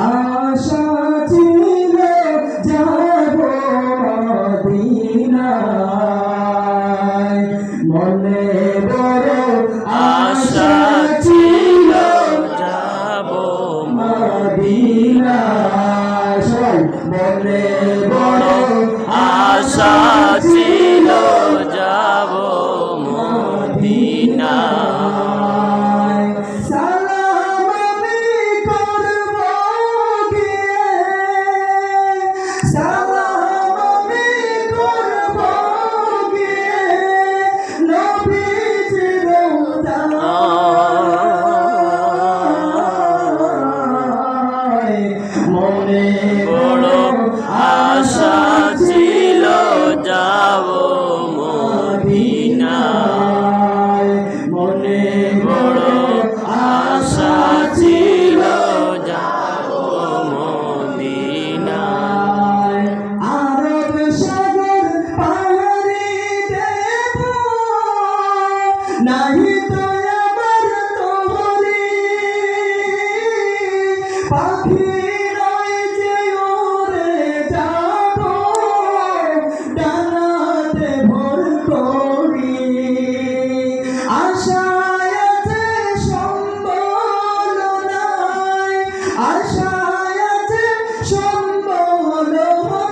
আশা ছিল যাব মদিনায়, মনে বড় আশা ছিল যাব মদিনায়। সবাই মনে বড় আশা ছিল যাব মদিনায়। সালাম আমি করব গিয়ে, সালাম আমি করব গিয়ে নবীজির রওজায়, মনে বড় আশা ছিল যাব মদিনায়, মনে বড় আশা ছিল যাব মদিনায়। আরব সাগর পাড়ি দেব, নাহি তো আমার তোহরি পাখি রয় যে ওরে যাব, ডানাতে ভর করি। আশায় আছে সম্বল নাই, আশায় আছে সম্বল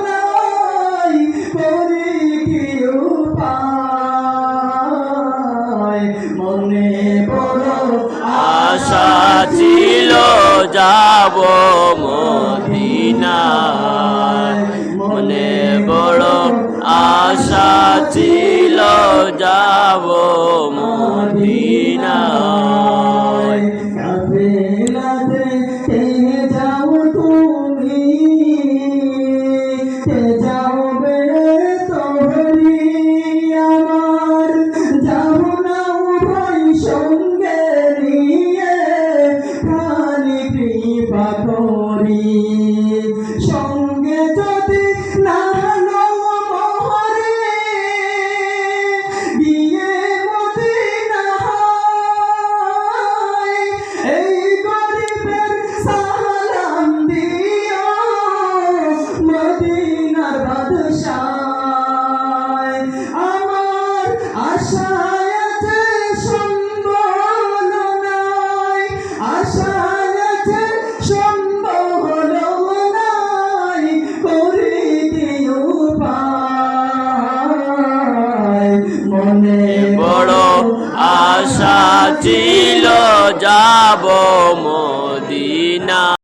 নাই, করি কি উপায়, মনে বড় আশা ছিল যাব মদিনায়, মনে বড় আশা ছিল যাব মদিনায়। কাফেলাতে কে যাও তুমি, কে যাবে তোহরি আমার, যাও না উভয় সঙ্গে নিয়ে, প্রাণী কৃপা করি। সঙ্গে যদি না লও মোহরে, গিয়ে মদিনায় এই গরিবের সালাম দিও, মদিনার বাদশায়। আমার আশায় আছে সম্বল নাই, আশায় আছে সম্বল নাই, করি কি উপায়, মনে বড় আশা ছিল যাব মদিনা।